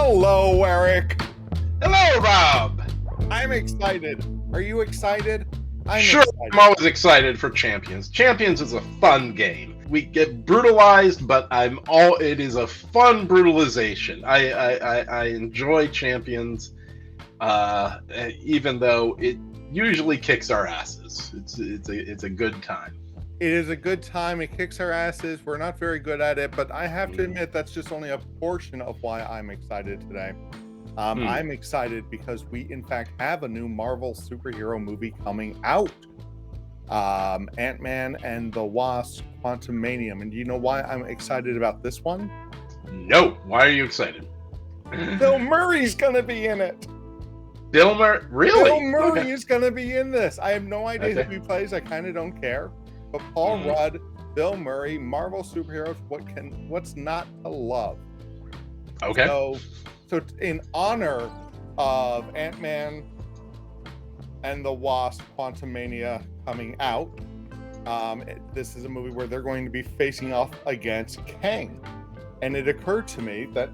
Hello, Eric. Hello, Rob. I'm excited. Are you excited? I'm Sure, excited. I'm always excited for Champions. Champions is a fun game. We get brutalized, but it is a fun brutalization. I enjoy Champions, even though it usually kicks our asses. It's a good time. It is a good time. It kicks our asses. We're not very good at it, but I have to admit that's just only a portion of why I'm excited today. I'm excited because we, in fact, have a new Marvel superhero movie coming out. Ant-Man and the Wasp Quantumania. And do you know why I'm excited about this one? No. Why are you excited? Bill Murray's going to be in it. Bill Murray? Really? Bill Murray is going to be in this. I have no idea who he plays. I kind of don't care. But Paul Rudd, Bill Murray, Marvel superheroes, what's not to love? Okay. So in honor of Ant-Man and the Wasp Quantumania coming out, this is a movie where they're going to be facing off against KANG. And it occurred to me that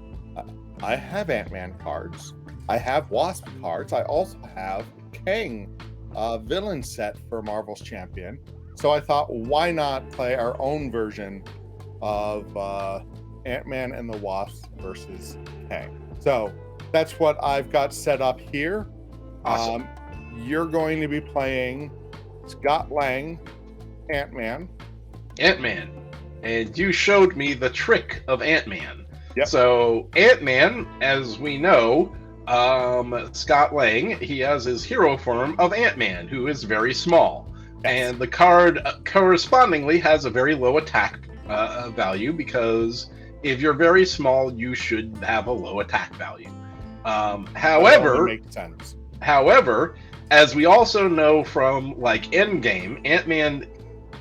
I have Ant-Man cards, I have Wasp cards, I also have KANG villain set for Marvel's Champion. So I thought, why not play our own version of Ant-Man and the Wasp versus KANG? So that's what I've got set up here. Awesome. You're going to be playing Scott Lang, Ant-Man. Ant-Man. And you showed me the trick of Ant-Man. Yep. So Ant-Man, as we know, Scott Lang, he has his hero form of Ant-Man, who is very small. And the card correspondingly has a very low attack value, because if you're very small, you should have a low attack value. However, makes sense. However, as we also know from like Endgame, Ant-Man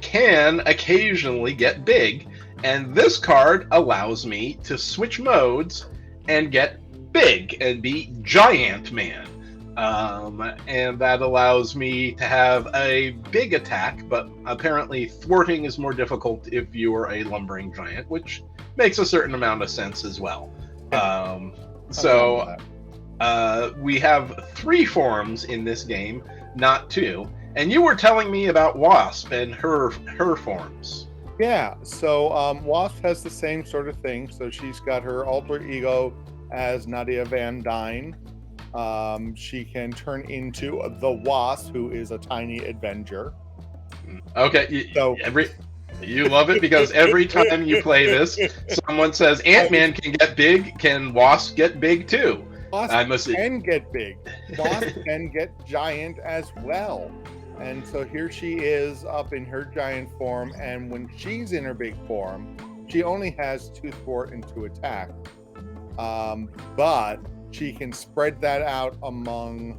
can occasionally get big, and this card allows me to switch modes and get big and be Giant Man. And that allows me to have a big attack, but apparently thwarting is more difficult if you are a lumbering giant, which makes a certain amount of sense as well. We have 3 forms in this game, not 2. And you were telling me about Wasp and her forms. Yeah, so Wasp has the same sort of thing. So she's got her alter ego as Nadia Van Dyne. She can turn into the Wasp, who is a tiny Avenger. Okay, you love it because every time you play this, someone says Ant-Man can get big. Can Wasp get big too? Wasp can get big. Wasp can get giant as well. And so here she is up in her giant form, and when she's in her big form, she only has 2 thwart and 2 attack. But she can spread that out among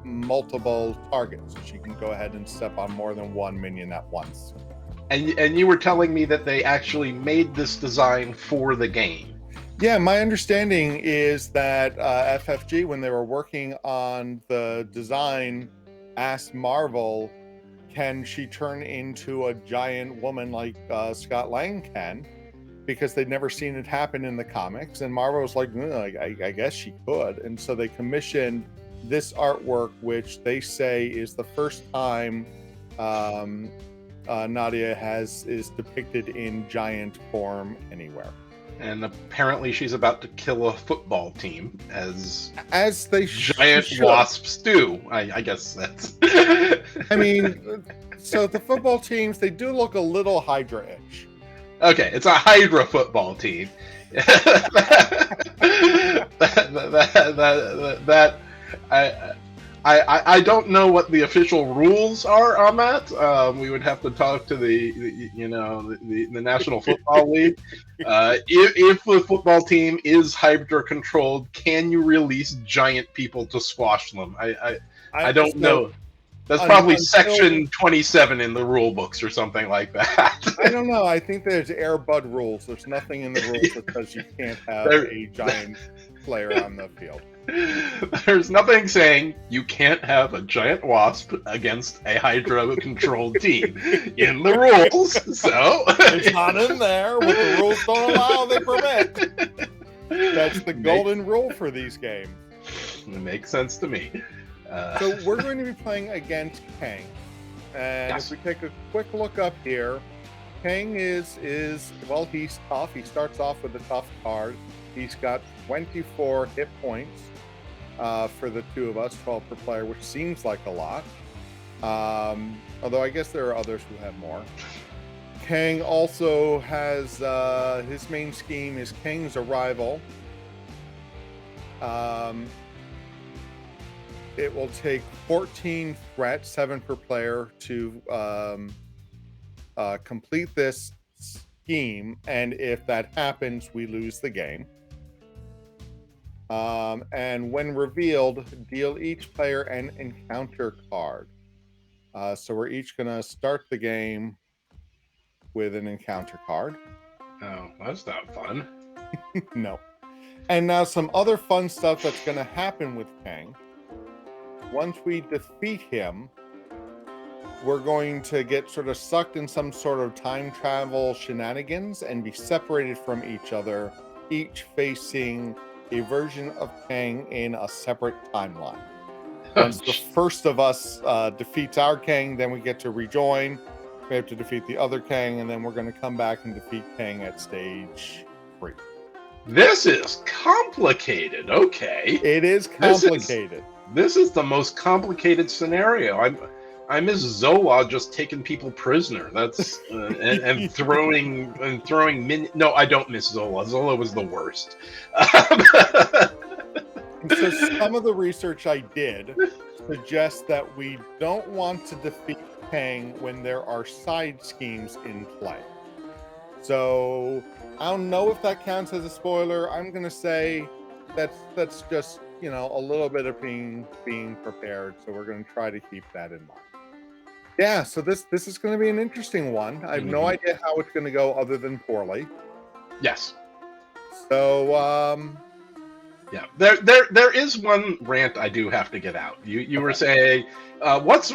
multiple targets. So she can go ahead and step on more than one minion at once. And you were telling me that they actually made this design for the game. Yeah, my understanding is that FFG, when they were working on the design, asked Marvel, can she turn into a giant woman like Scott Lang can? Because they'd never seen it happen in the comics. And Marvel was like, I guess she could. And so they commissioned this artwork, which they say is the first time Nadia is depicted in giant form anywhere. And apparently she's about to kill a football team, as they giant wasps do. I guess that's... I mean, so the football teams, they do look a little Hydra-ish. Okay, it's a Hydra football team. I don't know what the official rules are on that. We would have to talk to the National Football League. If the football team is Hydra controlled, can you release giant people to squash them? I don't know. That's probably section 27 in the rule books or something like that. I don't know. I think there's Air Bud rules. There's nothing in the rules that says you can't have a giant player on the field. There's nothing saying you can't have a giant wasp against a Hydra-controlled team in the rules. So it's not in there. What the rules don't allow, they permit. That's the golden rule for these games. It makes sense to me. So we're going to be playing against Kang. And Yes. if we take a quick look up here, Kang is well, he's tough. He starts off with a tough card. He's got 24 hit points for the two of us, 12 per player, which seems like a lot. Although I guess there are others who have more. Kang also has his main scheme is Kang's Arrival. It will take 14 threats, 7 per player, to complete this scheme, and if that happens, we lose the game. And when revealed, deal each player an encounter card. So we're each going to start the game with an encounter card. Oh, that's not fun. No. And now some other fun stuff that's going to happen with Kang. Once we defeat him, we're going to get sort of sucked in some sort of time travel shenanigans and be separated from each other, each facing a version of Kang in a separate timeline. Once the first of us defeats our Kang, then we get to rejoin. We have to defeat the other Kang, and then we're going to come back and defeat Kang at stage 3. This is complicated. Okay. It is complicated. This is the most complicated scenario. I miss Zola just taking people prisoner. That's and throwing No, I don't miss Zola. Zola was the worst. So some of the research I did suggests that we don't want to defeat Kang when there are side schemes in play. So I don't know if that counts as a spoiler. I'm gonna say that's just, you know, a little bit of being prepared. So we're gonna try to keep that in mind. Yeah, so this is gonna be an interesting one. I have no idea how it's gonna go other than poorly. Yes. So yeah, there is one rant I do have to get out. You were saying, what's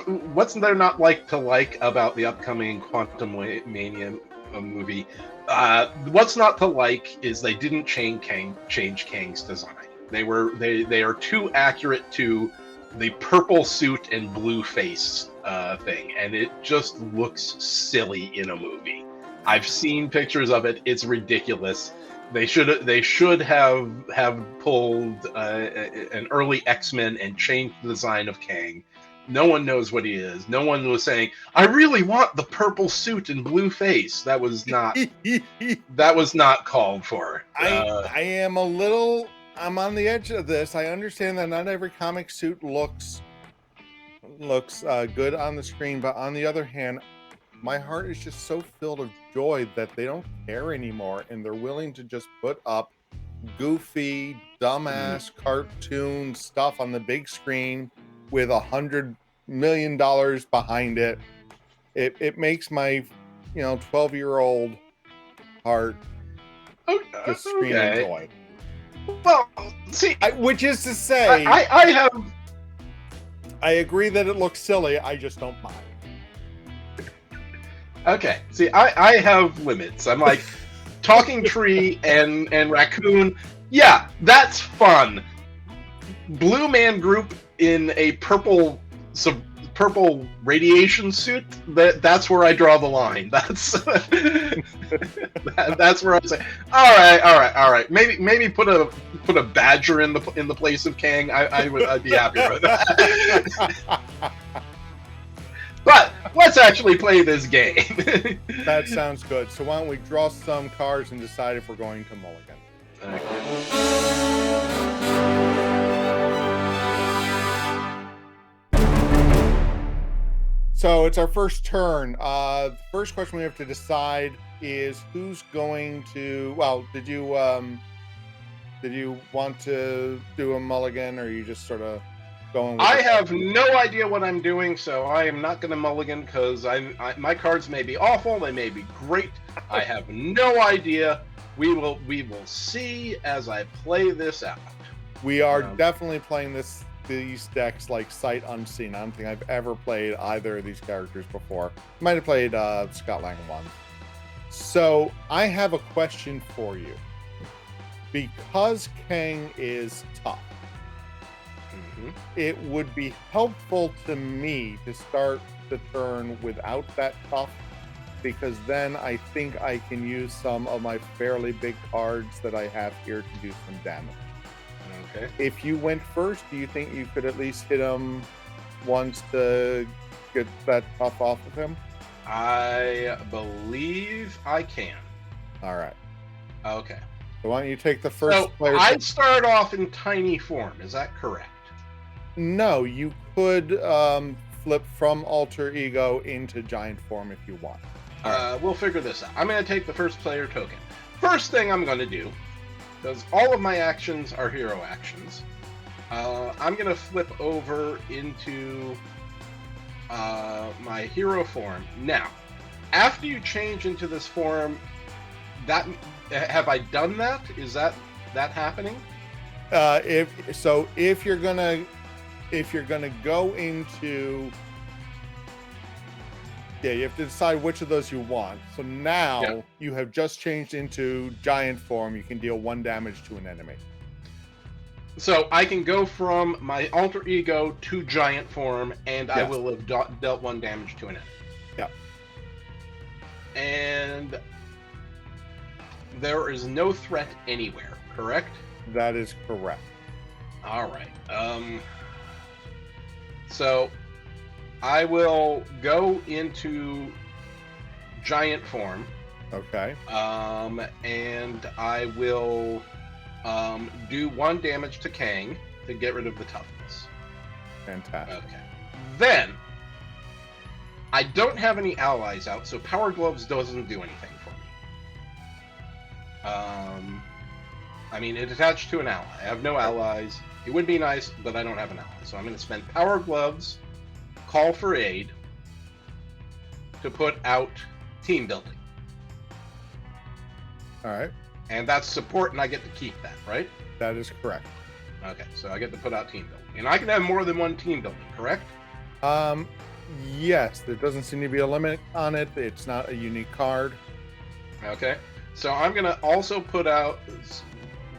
there not like about the upcoming Quantumania movie? What's not to like is they didn't change Kang's design. They are too accurate to the purple suit and blue face thing, and it just looks silly in a movie. I've seen pictures of it. It's ridiculous. They should have pulled an early X-Men and changed the design of Kang. No one knows what he is. No one was saying, "I really want the purple suit and blue face." That was not called for. I'm on the edge of this. I understand that not every comic suit looks good on the screen, but on the other hand, my heart is just so filled of joy that they don't care anymore, and they're willing to just put up goofy, dumbass cartoon stuff on the big screen with $100 million behind it. It makes my 12-year-old heart just scream in joy. Well, see, which is to say, I agree that it looks silly. I just don't mind. Okay, see, I have limits. I'm like, talking tree and raccoon, yeah, that's fun. Blue man group in a purple radiation suit, that's where I draw the line. That's that's where I say, all right. Maybe put a badger in the place of Kang. I'd be happy with that. But let's actually play this game. That sounds good. So why don't we draw some cards and decide if we're going to mulligan? So it's our first turn. The first question we have to decide is who's going to. Well, did you want to do a mulligan, or are you just sort of going with I have no idea what I'm doing, so I am not going to mulligan because my cards may be awful, they may be great. I have no idea. We will see as I play this out. We are definitely playing these decks like sight unseen. I don't think I've ever played either of these characters before. Might have played Scott Lang once. So I have a question for you. because Kang is tough, Mhm. it would be helpful to me to start the turn without that tough, because then I think I can use some of my fairly big cards that I have here to do some damage. Okay. If you went first, do you think you could at least hit him once to get that tough off of him? I believe I can. All right. Okay. So why don't you take the first So player? I start off in tiny form. Is that correct? No, you could flip from alter ego into giant form if you want. All right. We'll figure this out. I'm going to take the first player token. First thing I'm going to do, because all of my actions are hero actions, I'm going to flip over into my hero form. Now, after you change into this form, that have I done that? Is that happening? If you're gonna go into, yeah, you have to decide which of those you want. So now you have just changed into giant form. You can deal 1 damage to an enemy. So I can go from my alter ego to giant form, and I Yes. will have dealt 1 damage to an enemy. Yeah. And there is no threat anywhere, correct? That is correct. All right. So I will go into giant form. Okay. And I will do 1 damage to Kang to get rid of the toughness. Fantastic. Okay. Then I don't have any allies out, so Power Gloves doesn't do anything for me. I mean, it's attached to an ally. I have no allies. It would be nice, but I don't have an ally. So I'm going to spend Power Gloves, Call for Aid, to put out Team Building. All right. And that's support, and I get to keep that, right? That is correct. Okay, so I get to put out Team Building. And I can have more than 1 Team Building, correct? Yes, there doesn't seem to be a limit on it. It's not a unique card. Okay, so I'm going to also put out,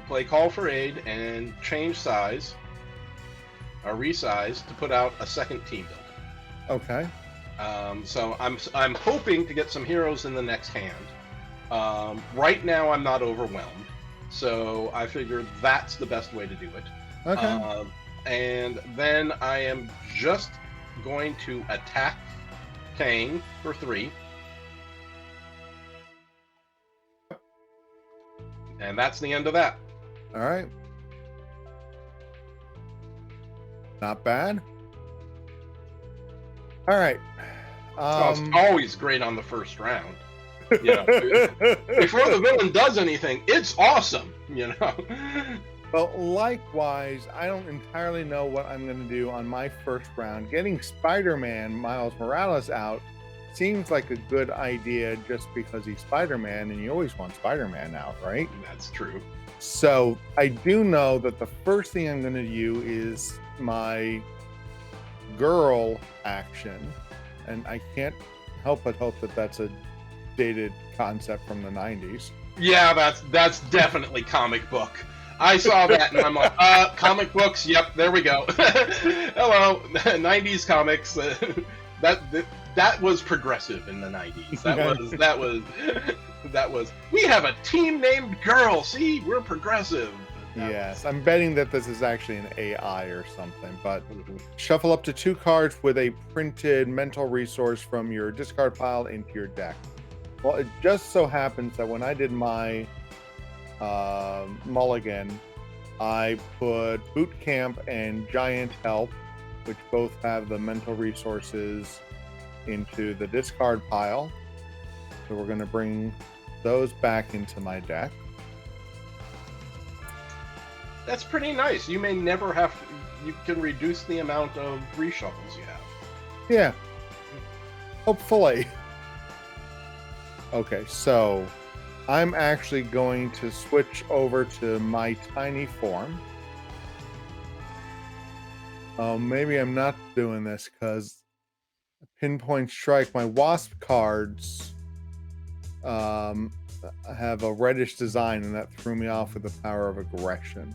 play Call for Aid and change size, or resize, to put out a 2nd Team Building. Okay. So I'm hoping to get some heroes in the next hand. Right now I'm not overwhelmed, so I figured that's the best way to do it. Okay. And then I am just going to attack Kang for 3. And that's the end of that. All right. Not bad. All right. Well, it's always great on the first round. You know, before the villain does anything, it's awesome. You know. Well, likewise, I don't entirely know what I'm going to do on my first round. Getting Spider-Man Miles Morales out seems like a good idea just because he's Spider-Man, and you always want Spider-Man out, right? That's true. So I do know that the first thing I'm going to do is my girl action, and I can't help but hope that that's a dated concept from the 90s. Yeah, that's definitely comic book. I saw that and I'm like, comic books. Yep, there we go. Hello, 90s comics. That was progressive in the 90s. That was. We have a team named Girl. See, we're progressive. Yes, I'm betting that this is actually an AI or something, but shuffle up to 2 cards with a printed mental resource from your discard pile into your deck. Well, it just so happens that when I did my mulligan, I put Boot Camp and Giant Help, which both have the mental resources, into the discard pile. So we're going to bring those back into my deck. That's pretty nice. You may never have to, you can reduce the amount of reshuffles you have. Yeah. Hopefully. Okay, so I'm actually going to switch over to my tiny form. Maybe I'm not doing this because Pinpoint Strike, my Wasp cards have a reddish design, and that threw me off with the power of aggression.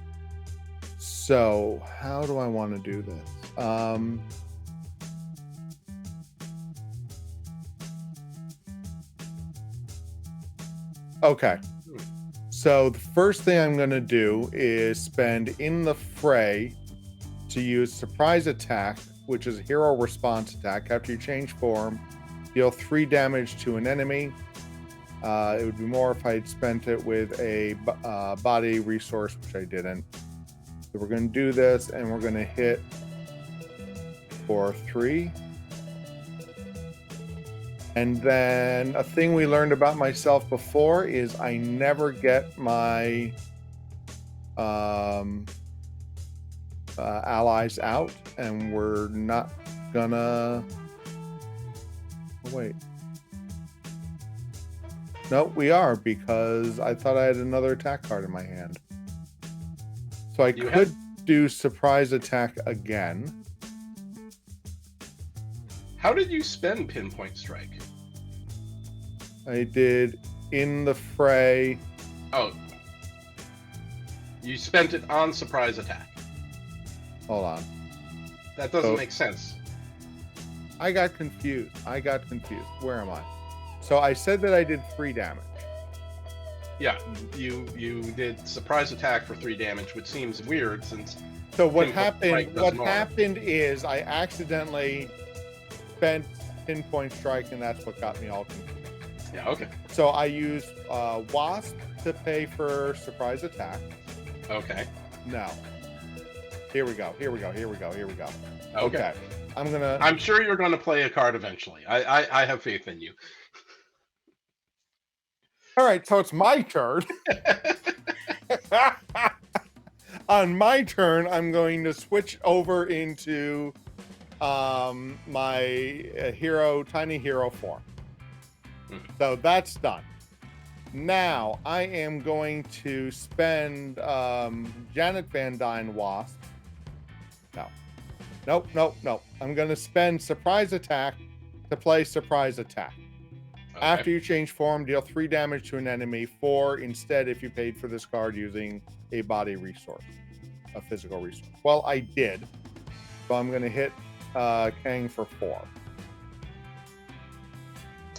So how do I want to do this? Okay. So the first thing I'm going to do is spend in the fray to use surprise attack, which is a hero response attack. After you change form, deal 3 damage to an enemy. It would be more if I had spent it with a body resource, which I didn't. So we're going to do this, and we're going to hit for 3. And then a thing we learned about myself before is I never get my allies out, and we're not gonna... Oh, wait. No, we are, because I thought I had another attack card in my hand. So I could do surprise attack again. How did you spend Pinpoint Strike? I did in the fray. Oh. You spent it on surprise attack. Hold on. That doesn't make sense. I got confused. Where am I? So I said that I did 3 damage. Yeah, you did surprise attack for 3 damage, which seems weird since... So what happened is I accidentally spent Pinpoint Strike, and that's what got me all confused. Yeah, okay. So I used Wasp to pay for surprise attack. Okay. No. Here we go. Okay. I'm sure you're gonna play a card eventually. I have faith in you. All right, so it's my turn. On my turn, I'm going to switch over into my tiny hero form. So that's done. Now I am going to spend Janet Van Dyne Wasp. No. I'm going to spend surprise attack to play surprise attack. Okay. After you change form, deal 3 damage to an enemy, 4 instead if you paid for this card using a body resource, a physical resource. Well, I did. So I'm going to hit KANG for 4.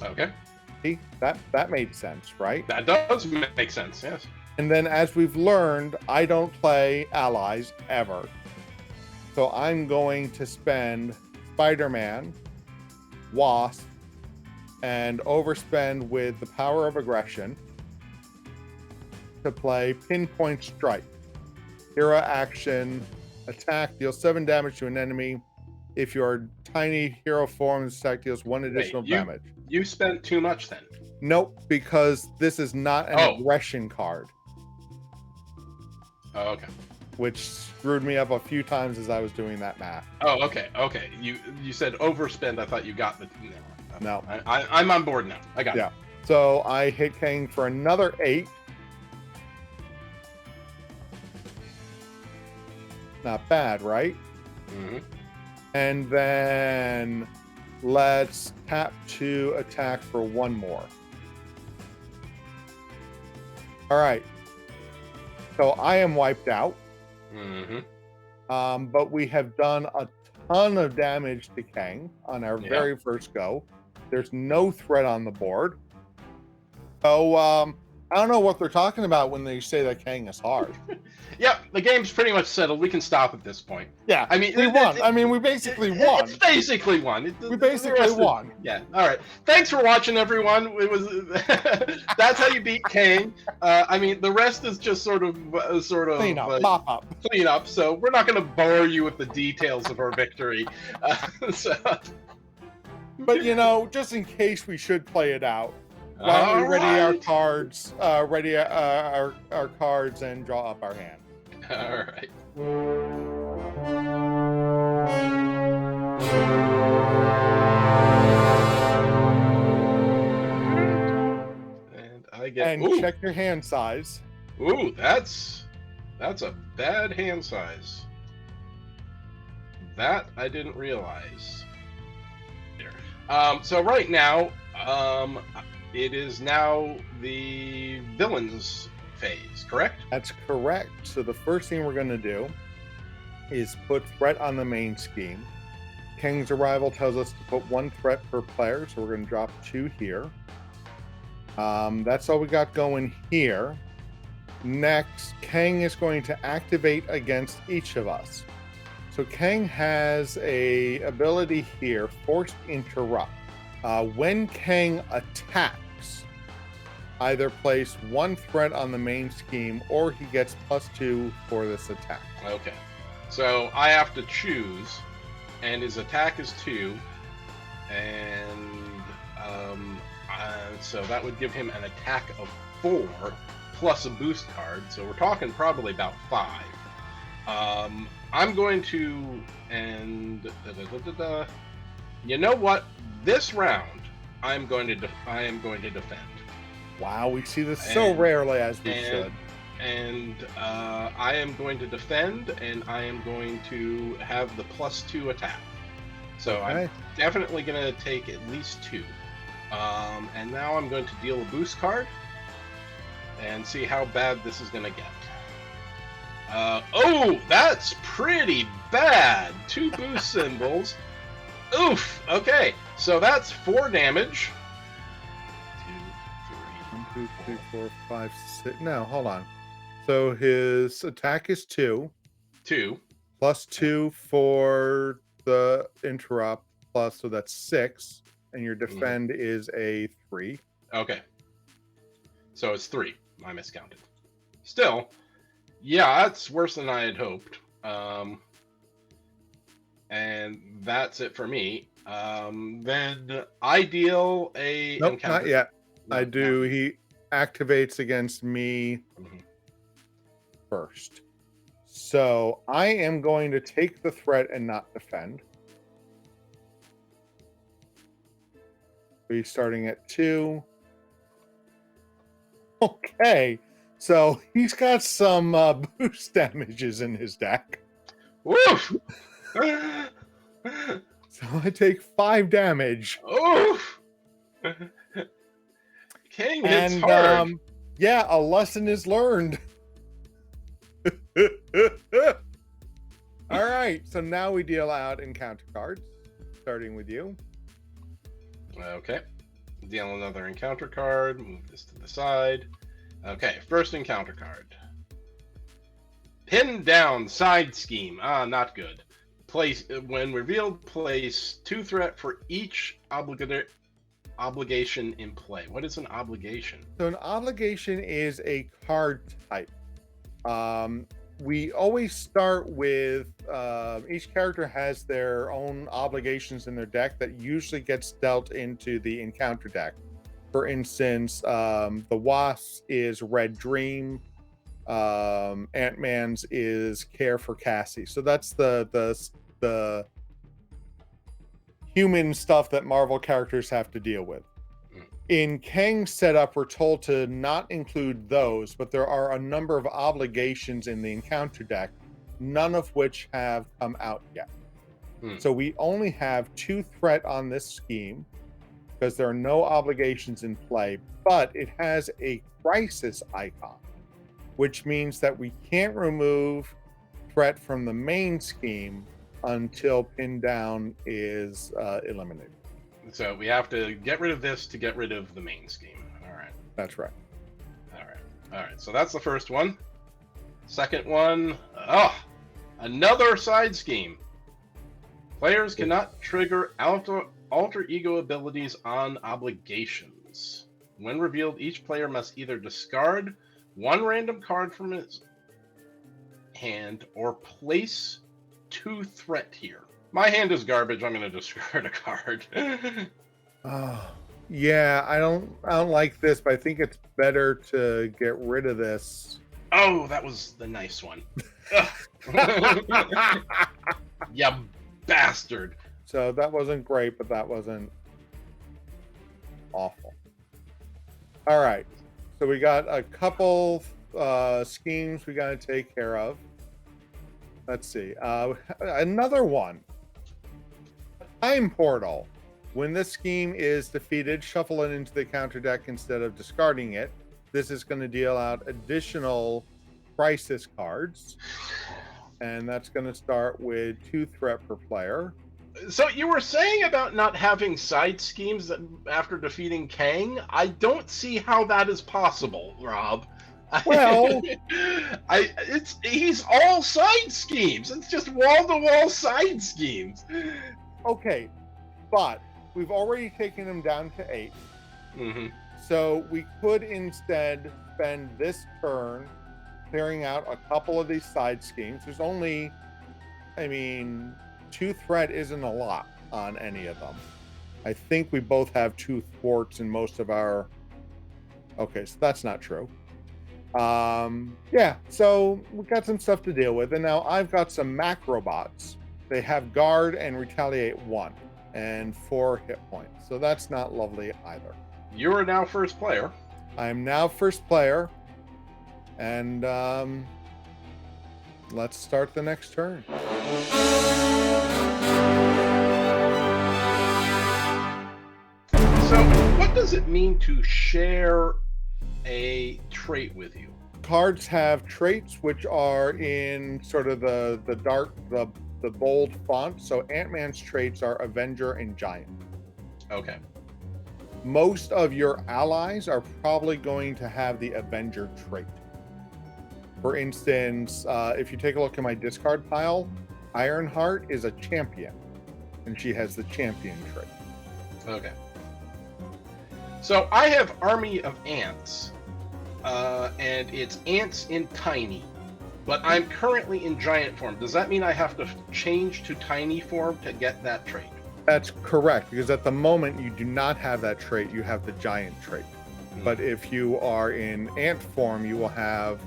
Okay. See, that made sense, right? That does make sense, yes. And then as we've learned, I don't play allies ever. So I'm going to spend Spider-Man, Wasp, and overspend with the power of aggression to play Pinpoint Strike. Hero action, attack, deal 7 damage to an enemy. If your tiny hero form, this attack deals 1 additional damage. You spent too much then. Nope, because this is not an aggression card. Oh, okay. Which screwed me up a few times as I was doing that math. Oh, okay. You said overspend. I thought you got the... No. I'm on board now. I got it. Yeah. So I hit KANG for another 8. Not bad, right? Mm-hmm. And then let's tap to attack for 1 more. All right. So I am wiped out. Mm-hmm. But we have done a ton of damage to KANG on our very first go. There's no threat on the board. So I don't know what they're talking about when they say that KANG is hard. Yeah, the game's pretty much settled. We can stop at this point. Yeah, I mean, we won. We basically won. It's basically won. We basically won. Yeah. All right. Thanks for watching, everyone. It was that's how you beat KANG. I mean, the rest is just sort of clean up, mop up, clean up. So we're not going to bore you with the details of our victory. But just in case we should play it out, why don't we ready our cards, our cards, and draw up our hand. All right. And I get. And check your hand size. Ooh, that's a bad hand size. That I didn't realize. So right now, it is now the villains phase, correct? That's correct. So the first thing we're going to do is put threat on the main scheme. Kang's arrival tells us to put 1 threat per player, so we're going to drop 2 here. That's all we got going here. Next, Kang is going to activate against each of us. So Kang has a ability here, Forced Interrupt. When Kang attacks, either place 1 threat on the main scheme or he gets +2 for this attack. Okay. So I have to choose, and his attack is 2, and so that would give him an attack of 4 plus a boost card. So we're talking probably about 5. I'm going to, and you know what? This round, I am going to defend. Wow, we see this so rarely, as we should. And I am going to defend, and I am going to have the +2 attack. So Okay. I'm definitely going to take at least 2. And now I'm going to deal a boost card and see how bad this is going to get. Oh, that's pretty bad. 2 boost symbols. Oof. Okay, so that's 4 damage. 1, 2, 3, 4, 5, 6. No, hold on. So his attack is 2, 2. +2 for the interrupt, so that's 6, and your defend is a 3. Okay. So it's 3. I miscounted. Still, yeah, that's worse than I had hoped. And that's it for me. Then I deal a Nope, encounter. not yet. No, I do. He activates against me first. So I am going to take the threat and not defend. He's starting at 2. Okay. So he's got some boost damages in his deck. Woof! So I take 5 damage. Oof! King hits And hard. yeah, a lesson is learned. All right, so now we deal out encounter cards, starting with you. Okay. Deal another encounter card. Move this to the side. Okay, first encounter card. Pin down side scheme. Ah, not good. Place when revealed, place 2 threat for each obligation in play. What is an obligation? So an obligation is a card type. We always start with each character has their own obligations in their deck that usually gets dealt into the encounter deck. For instance, the Wasp's is Red Dream. Ant-Man's is Care for Cassie. So that's the human stuff that Marvel characters have to deal with. In Kang's setup, we're told to not include those, but there are a number of obligations in the encounter deck, none of which have come out yet. So we only have 2 threat on this scheme because there are no obligations in play, but it has a crisis icon, which means that we can't remove threat from the main scheme until pin down is eliminated. So we have to get rid of this to get rid of the main scheme. All right. That's right. All right. So that's the first one. Second one. Another side scheme. Players cannot trigger alter ego abilities on obligations. When revealed, each player must either discard 1 random card from his hand or place 2 threat here. My hand is garbage. I'm going to discard a card. Yeah, I don't like this, but I think it's better to get rid of this. Oh, that was the nice one. You bastard. So that wasn't great, but that wasn't awful. All right. So we got a couple schemes we got to take care of. Let's see. Another one. Time portal. When this scheme is defeated, shuffle it into the counter deck instead of discarding it. This is going to deal out additional crisis cards. And that's going to start with 2 threat per player. So you were saying about not having side schemes after defeating KANG? I don't see how that is possible, Rob. Well, he's all side schemes. It's just wall-to-wall side schemes. Okay, but we've already taken him down to 8. Mm-hmm. So we could instead spend this turn clearing out a couple of these side schemes. There's only, 2 threat isn't a lot on any of them. I think we both have 2 thwarts in most of our... Okay, so that's not true. Yeah, so we got some stuff to deal with. And now I've got some macrobots. They have guard and retaliate 1 and 4 hit points. So that's not lovely either. You are now first player. I'm now first player. And let's start the next turn. So what does it mean to share a trait with you? Cards have traits which are in sort of the dark, the bold font. So Ant-Man's traits are Avenger and Giant. Okay. Most of your allies are probably going to have the Avenger trait. For instance, if you take a look at my discard pile, Ironheart is a champion, and she has the champion trait. Okay. So I have Army of Ants, and it's ants in tiny, but I'm currently in giant form. Does that mean I have to change to tiny form to get that trait? That's correct, because at the moment you do not have that trait, you have the giant trait. But if you are in ant form, you will have...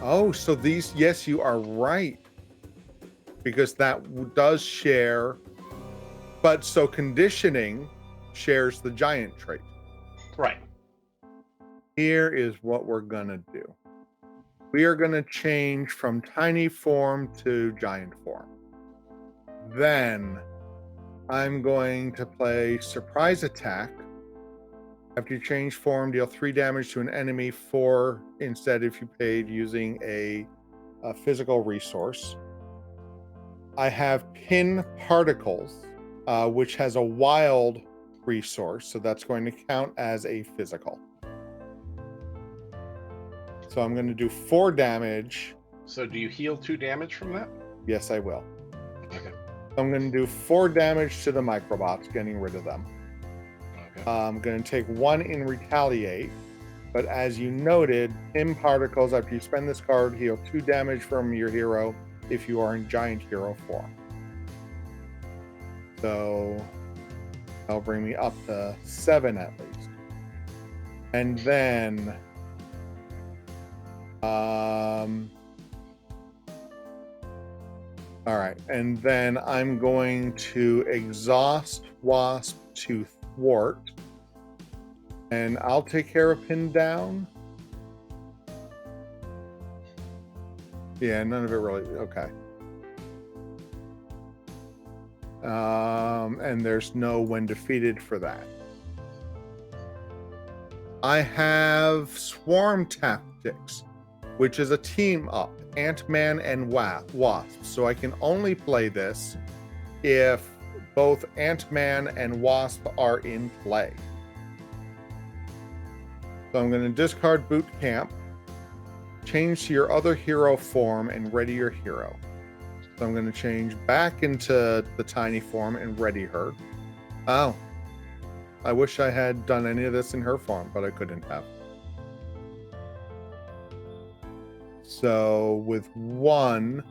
Oh, so these... Yes, you are right. Because that does share... But so conditioning shares the giant trait. Right. Here is what we're going to do. We are going to change from tiny form to giant form. Then I'm going to play surprise attack. After you change form, deal 3 damage to an enemy, 4 instead if you paid using a physical resource. I have pin particles, which has a wild resource, so that's going to count as a physical. So I'm going to do 4 damage. So do you heal 2 damage from that? Yes, I will. Okay. I'm going to do 4 damage to the microbots, getting rid of them. Okay. I'm going to take 1 in retaliate, but as you noted, pin particles, after you spend this card, heal 2 damage from your hero if you are in giant hero form. So that'll bring me up to 7 at least. And then all right, and then I'm going to exhaust Wasp to thwart, and I'll take care of pin down. Yeah, none of it really. Okay. And there's no when defeated for that. I have Swarm Tactics, which is a team up, Ant-Man and Wasp. So I can only play this if both Ant-Man and Wasp are in play. So I'm going to discard Boot Camp, change to your other hero form, and ready your hero. So I'm going to change back into the tiny form and ready her. Oh, I wish I had done any of this in her form, but I couldn't have. So with 1,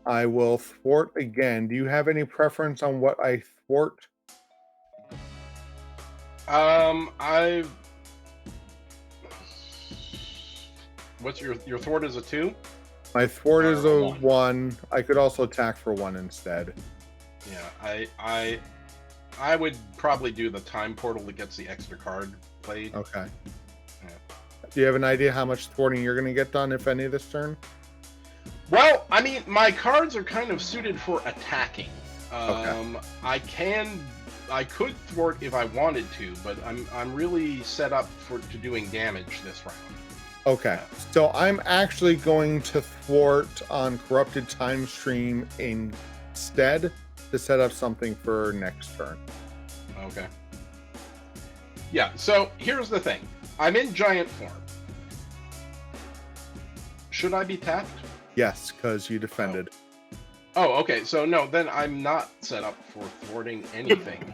I will thwart again. Do you have any preference on what I thwart? What's your thwart is a 2? My thwart is a 1. I could also attack for 1 instead. Yeah, I would probably do the time portal that gets the extra card played. Okay. Yeah. Do you have an idea how much thwarting you're going to get done, if any, this turn? Well, I mean, my cards are kind of suited for attacking. Okay. I could thwart if I wanted to, but I'm really set up to doing damage this round. Okay. So I'm actually going to thwart on Corrupted Time Stream instead to set up something for next turn. Okay. Yeah, so here's the thing. I'm in giant form. Should I be tapped? Yes, because you defended. Oh, okay. So no, then I'm not set up for thwarting anything.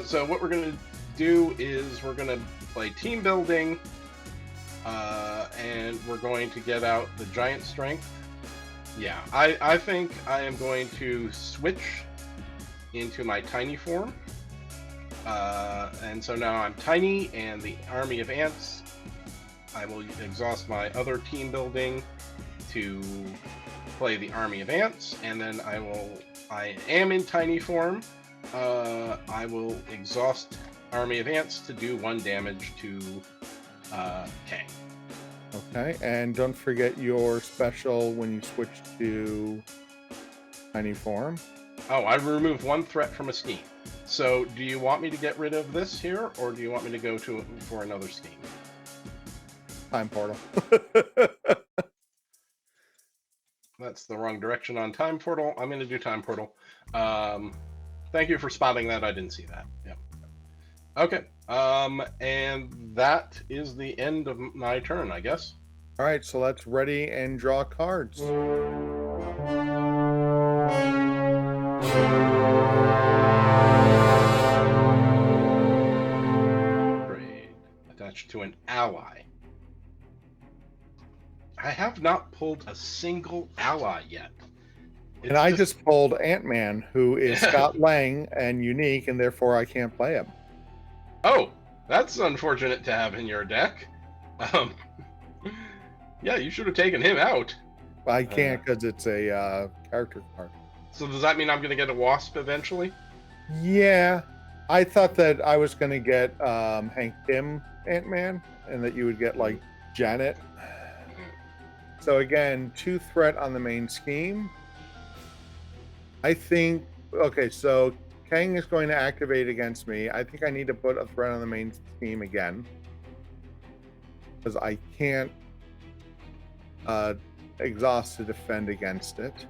So what we're gonna do is we're gonna play team building, and we're going to get out the giant strength. Yeah, I think I am going to switch into my tiny form, and so now I'm tiny, and the army of ants. I will exhaust my other team building to play the army of ants, and then I am in tiny form. I will exhaust army of ants to do 1 damage to KANG. Okay, and don't forget your special when you switch to tiny form. Oh, I remove 1 threat from a scheme. So do you want me to get rid of this here, or do you want me to go for another scheme? Time portal. That's the wrong direction on time portal. I'm going to do time portal. Thank you for spotting that. I didn't see that. Yeah. Okay. And that is the end of my turn, I guess. All right, so let's ready and draw cards. Trade attached to an ally. I have not pulled a single ally yet. And I just pulled Ant-Man, who is Scott Lang and unique, and therefore I can't play him. Oh, that's unfortunate to have in your deck. Yeah, you should have taken him out. I can't because it's a character card. So does that mean I'm going to get a Wasp eventually? Yeah, I thought that I was going to get Hank Pym Ant-Man, and that you would get like Janet. So again, 2 threat on the main scheme. I think, okay, so KANG is going to activate against me. I think I need to put a threat on the main scheme again, because I can't exhaust to defend against it.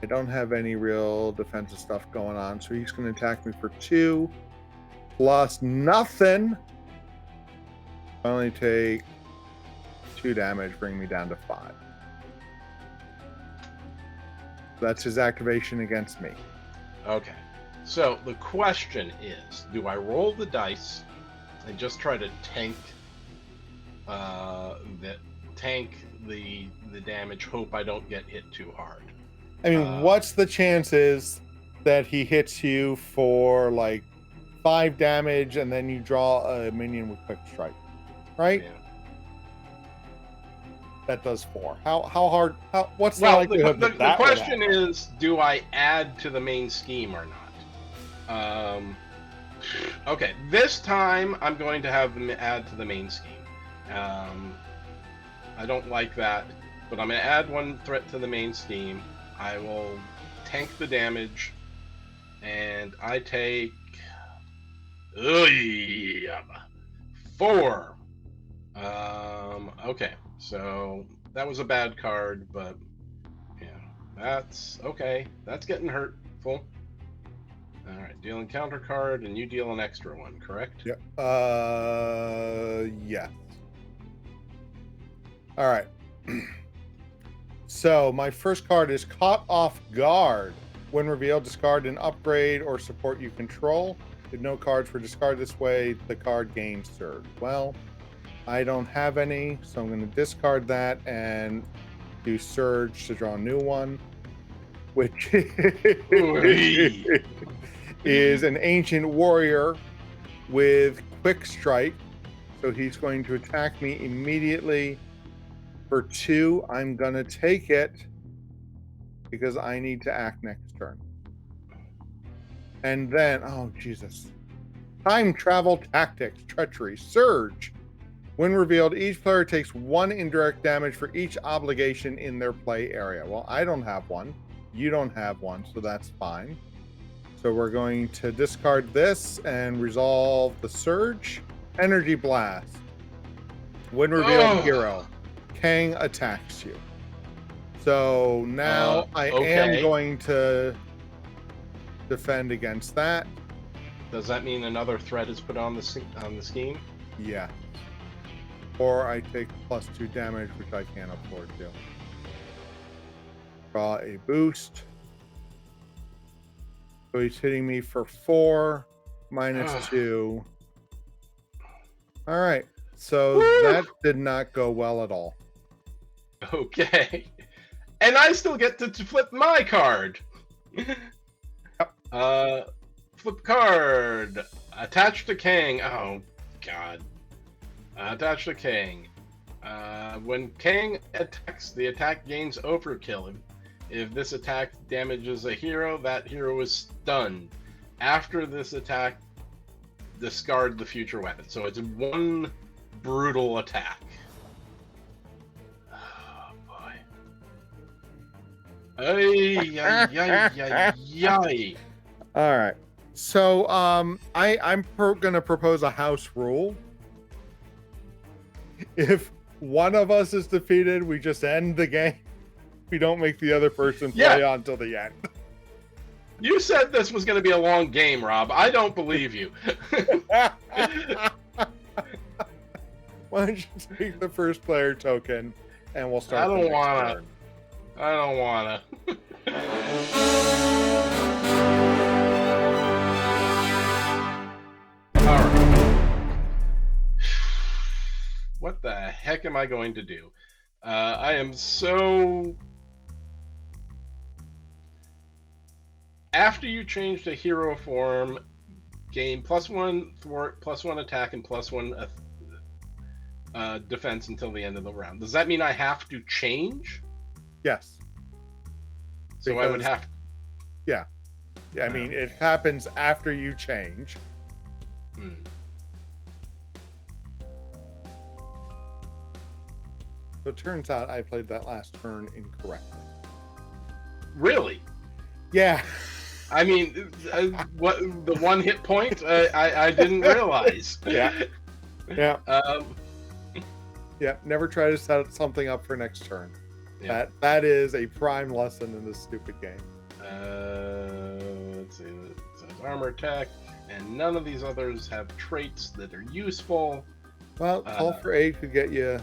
I don't have any real defensive stuff going on, so he's going to attack me for 2 plus nothing. I only take 2 damage, bring me down to 5. That's his activation against me. Okay. So the question is, do I roll the dice and just try to tank the damage, hope I don't get hit too hard? I mean, what's the chances that he hits you for like 5 damage and then you draw a minion with quick strike, right? Yeah. That does 4. How hard? What's the Well, likelihood the that question is, do I add to the main scheme or not? Okay, this time I'm going to have them add to the main scheme. I don't like that, but I'm going to add 1 threat to the main scheme. I will tank the damage, and I take 4. Okay, so that was a bad card, but yeah, that's okay. That's getting hurtful. All right, deal an counter card, and you deal an extra 1, correct? Yeah. Yeah. All right. So my first card is Caught Off Guard. When revealed, discard an upgrade or support you control. If no cards were discarded this way, the card gains surge. Well, I don't have any, so I'm going to discard that and do surge to draw a new one, which is an ancient warrior with quick strike. So he's going to attack me immediately for 2. I'm going to take it because I need to act next turn. And then, oh Jesus. Time travel tactics, treachery, surge. When revealed, each player takes 1 indirect damage for each obligation in their play area. Well, I don't have one. You don't have one, so that's fine. So we're going to discard this and resolve the Surge. Energy Blast. When revealed, hero. Kang attacks you. So now I am going to defend against that. Does that mean another threat is put on the scheme? Yeah. Or I take +2 damage, which I can't afford to. Draw a boost. So he's hitting me for 4 minus 2. All right. So that did not go well at all. Okay. And I still get to flip my card. Yep. Flip card. Attach to Kang. Oh, God. Attach to Kang. When Kang attacks, the attack gains overkill. If this attack damages a hero, that hero is stunned. After this attack, discard the future weapon. So it's 1 brutal attack. Oh, boy. Ay, ay, ay, ay, ay. All right. So I'm going to propose a house rule. If one of us is defeated, we just end the game. We don't make the other person play on till the end. You said this was going to be a long game, Rob. I don't believe you. Why don't you take the first player token and we'll start. I don't want to. All right. What the heck am I going to do? I am so... After you change to hero form, gain +1 thwart, +1 attack, and +1 defense until the end of the round. Does that mean I have to change? Yes. So I would have... Yeah. I mean, it happens after you change. So it turns out I played that last turn incorrectly. Really? Yeah. I mean, what the 1 hit point? I didn't realize. Yeah. Yeah. Never try to set something up for next turn. Yeah. That is a prime lesson in this stupid game. Let's see. It says armor attack, and none of these others have traits that are useful. Well, Call for Aid could get you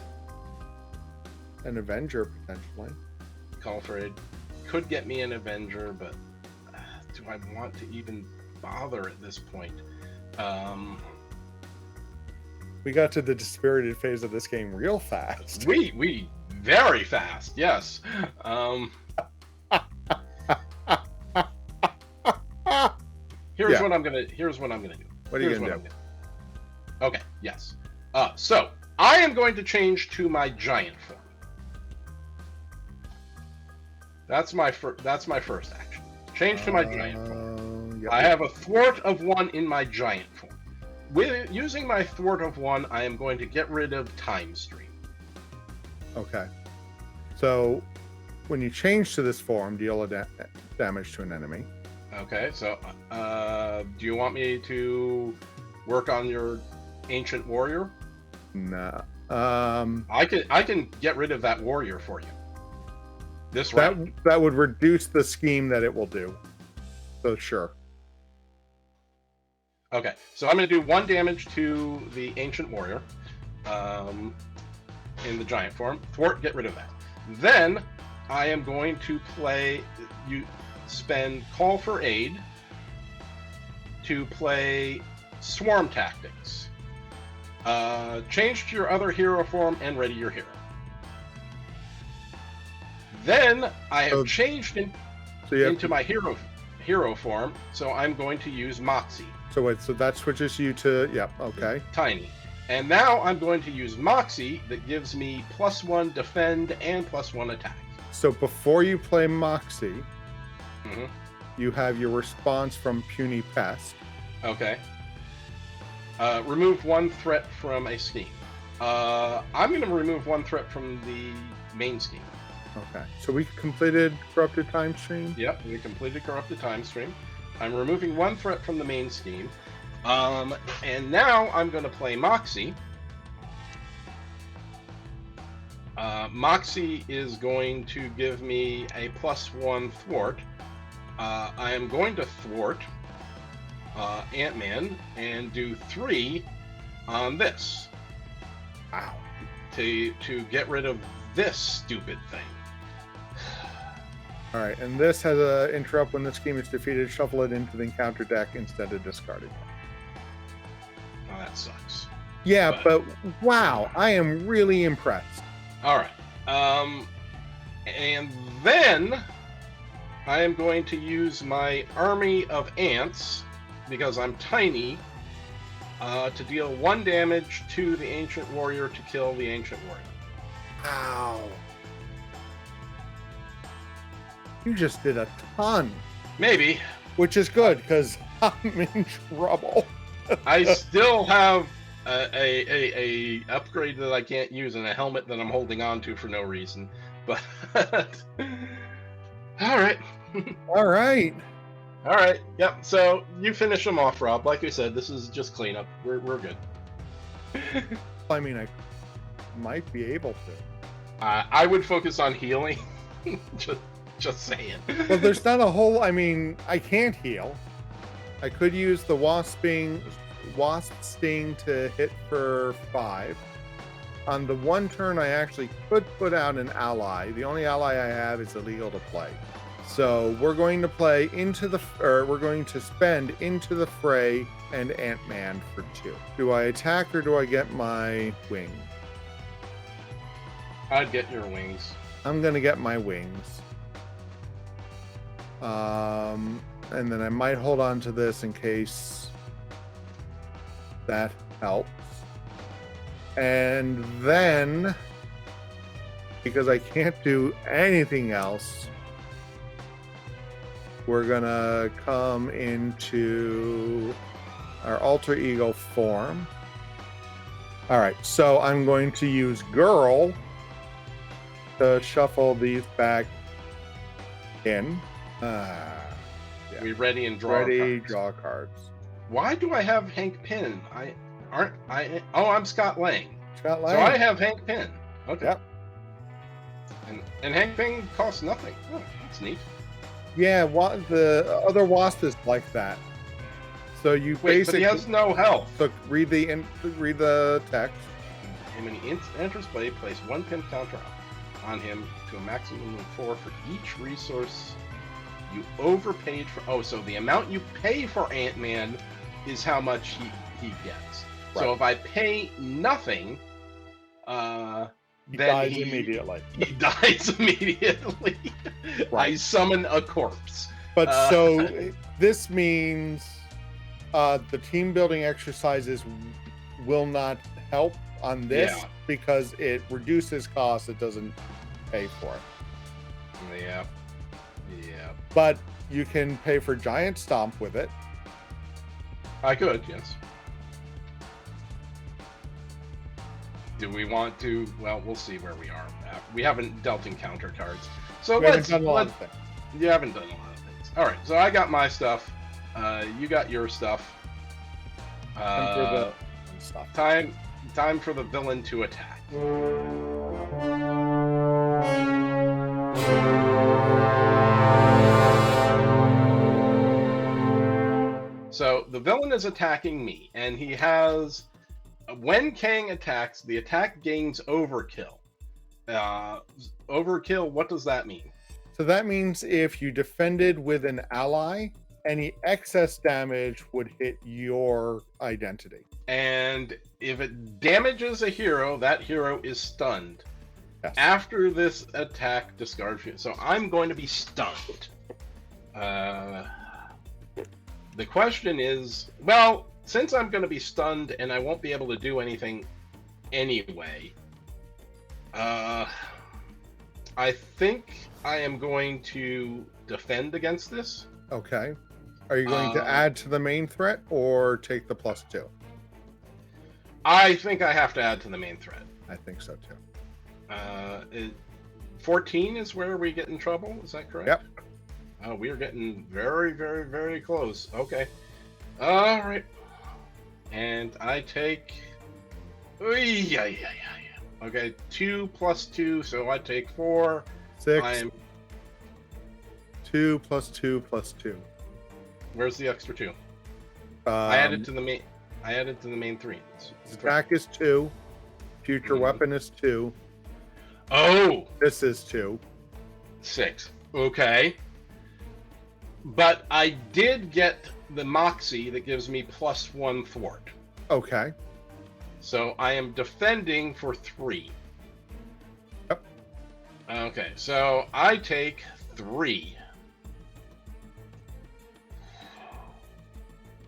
an Avenger potentially. Call for Aid could get me an Avenger, but do I want to even bother at this point? We got to the dispirited phase of this game real fast. We very fast, yes. Here's what I'm gonna do. What are you gonna do? Okay, yes. So I am going to change to my giant form. That's my first action. Change to my giant form. Yep. I have a thwart of 1 in my giant form. With using my thwart of 1, I am going to get rid of Time Stream. Okay. So when you change to this form, deal a damage to an enemy. Okay. So do you want me to work on your Ancient Warrior? No. I can get rid of that warrior for you. This round. That would reduce the scheme that it will do. So sure. Okay, so I'm going to do 1 damage to the Ancient Warrior in the giant form. Thwart, get rid of that. Then I am going to spend Call for Aid to play Swarm Tactics. Change to your other hero form and ready your hero. Then I have changed into my hero form, so I'm going to use Moxie. So wait, so that switches you to, okay. Tiny. And now I'm going to use Moxie that gives me +1 defend and +1 attack. So before you play Moxie, you have your response from Puny Pest. Okay. Remove 1 threat from a scheme. I'm going to remove one threat from the main scheme. Okay. So we completed Corrupted Time Stream? Yep, we completed Corrupted Time Stream. I'm removing one threat from the main scheme. And now I'm going to play Moxie. Moxie is going to give me a +1 thwart. I am going to thwart Ant-Man and do 3 on this. Wow. To get rid of this stupid thing. All right, and this has a interrupt when the scheme is defeated. Shuffle it into the encounter deck instead of discarding it. Oh, that sucks. Yeah, but wow, I am really impressed. All right. And then I am going to use my army of ants, because I'm tiny, to deal 1 damage to the Ancient Warrior to kill the Ancient Warrior. Wow. You just did a ton. Maybe. Which is good, because I'm in trouble. I still have a upgrade that I can't use and a helmet that I'm holding on to for no reason. But all right. All right. All right. Yep. So you finish them off, Rob. Like we said, this is just cleanup. We're good. I mean, I might be able to. I would focus on healing. just saying. Well, there's not a whole. I mean, I can't heal. I could use the wasp sting to hit for 5. On the one turn, I actually could put out an ally. The only ally I have is illegal to play. So we're going to play we're going to spend Into the Fray and Ant-Man for 2. Do I attack or do I get my wing? I'd get your wings. I'm gonna get my wings. And then I might hold on to this in case that helps. And then, because I can't do anything else, we're gonna come into our alter ego form. All right, so I'm going to use Girl to shuffle these back in. Yeah. We ready and draw cards. Draw cards. Why do I have Hank Pym? I'm Scott Lang. Scott Lang. So I have Hank Pym. Okay. Yep. And Hank Pym costs nothing. Oh, that's neat. Yeah, the other wasp is like that. So you basically. But he has no health. So read the text. And when he enters play, place 1 Pym counter on him to a maximum of 4 for each resource you overpaid for. Oh, so the amount you pay for Ant-Man is how much he gets. Right. So if I pay nothing, he dies immediately. He dies immediately. Right. I summon a corpse. But so this means the team building exercises will not help on this because it reduces costs. It doesn't pay for it. Yeah. But you can pay for Giant Stomp with it. I could, yes. Do we want to? Well, we'll see where we are. We haven't dealt encounter cards. So we haven't done a lot of things. You haven't done a lot of things. All right, so I got my stuff. You got your stuff. Time for the villain to attack. So the villain is attacking me, and he has, when Kang attacks, the attack gains overkill. Overkill, what does that mean? So that means if you defended with an ally, any excess damage would hit your identity. And if it damages a hero, that hero is stunned. Yes. After this attack, discard. So I'm going to be stunned. The question is, well, since I'm going to be stunned and I won't be able to do anything anyway, I think I am going to defend against this. Okay. Are you going to add to the main threat or take the +2? I think I have to add to the main threat. I think so too. 14 is where we get in trouble. Is that correct? Yep. Oh, we are getting very, very, very close. Okay. All right. And I take. Yeah. Okay, 2 plus 2, so I take 4. 6. I am. 2 plus 2 plus 2. Where's the extra 2? I added to the main. I added to the main 3. Attack is 2. Future weapon is 2. Oh. This is 2. 6. Okay. But I did get the Moxie that gives me +1 thwart. Okay. So I am defending for 3. Yep. Okay, so I take 3.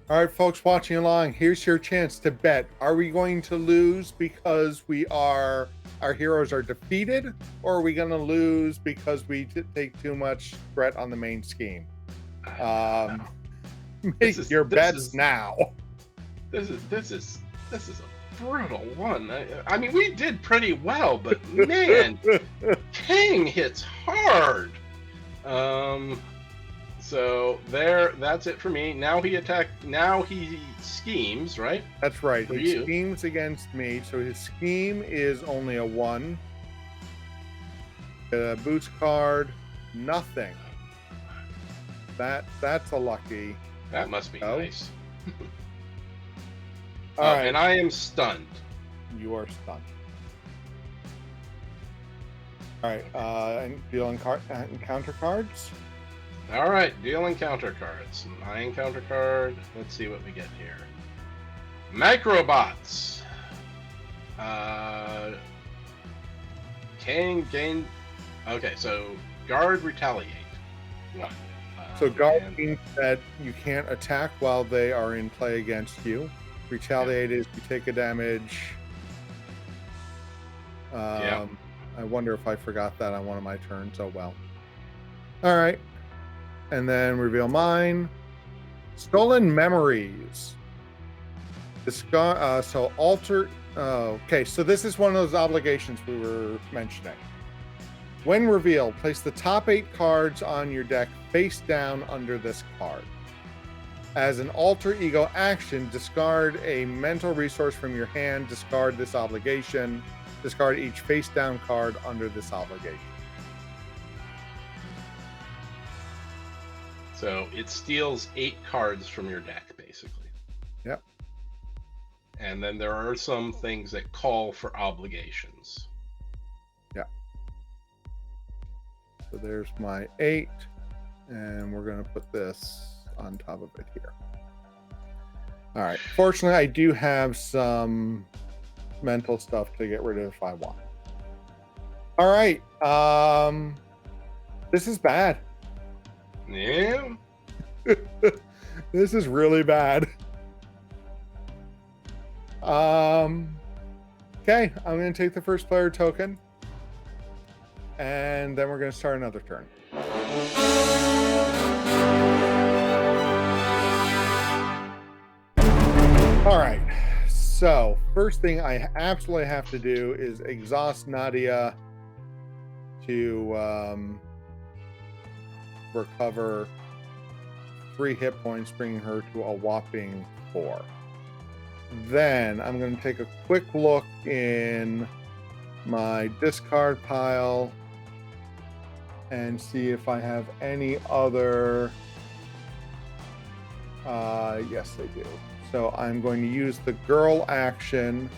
All right, folks watching along, here's your chance to bet. Are we going to lose because our heroes are defeated, or are we going to lose because we take too much threat on the main scheme? Make your bets now. This is a brutal one. I mean, we did pretty well, but man, KANG hits hard. So that's it for me. Now he schemes, right? That's right. For He you. schemes against me, so his scheme is only a 1. Boost card, nothing. That's a lucky. That must be nice. All right. And I am stunned. You are stunned. All right. And deal encounter cards. All right, deal encounter cards. My encounter card. Let's see what we get here. Microbots. KANG gain. Okay, so guard retaliate. 1. So guard means that you can't attack while they are in play against you. Retaliate is you take a damage. I wonder if I forgot that on one of my turns. Oh well. All right. And then reveal mine. Stolen memories. So alter. Okay, so this is one of those obligations we were mentioning. When revealed, place the top 8 cards on your deck face down under this card. As an alter ego action, discard a mental resource from your hand. Discard this obligation. Discard each face down card under this obligation. So it steals 8 cards from your deck, basically. Yep. And then there are some things that call for obligations. Yeah. So there's my 8, and we're going to put this on top of it here. All right. Fortunately, I do have some mental stuff to get rid of if I want. All right. This is bad. Yeah. This is really bad. Okay, I'm going to take the first player token, and then we're going to start another turn. All right, so first thing I absolutely have to do is exhaust Nadia to recover 3 hit points, bringing her to a whopping 4. Then I'm going to take a quick look in my discard pile and see if I have any other. Yes, I do. So I'm going to use the girl action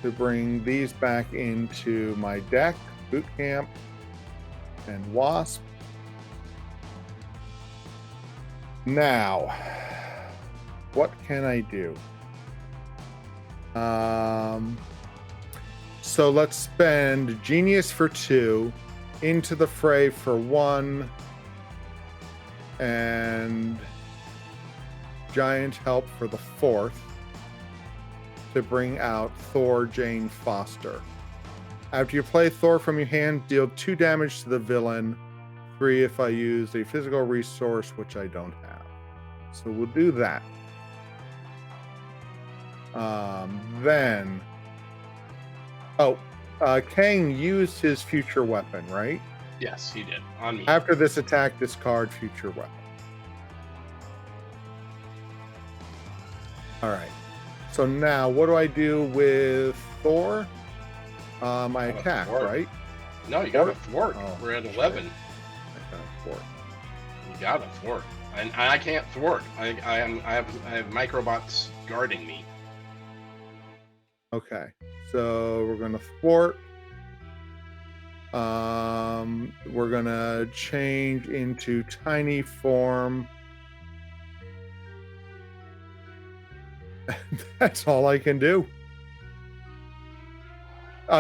to bring these back into my deck. Boot Camp and Wasp. Now, what can I do? So let's spend Genius for 2, Into the Fray for 1, and Giant Help for the 4th to bring out Thor Jane Foster. After you play Thor from your hand, deal 2 damage to the villain, 3 if I use a physical resource, which I don't have. So we'll do that. Then, Kang used his future weapon, right? Yes, he did. On me. After this attack, discard future weapon. All right. So now, what do I do with Thor? I attack, thwart. right? No, you got to thwart. Oh, we're at 11. I got thwart. You got to thwart. And I can't thwart. I have microbots guarding me. Okay. So we're gonna thwart. We're gonna change into tiny form. That's all I can do.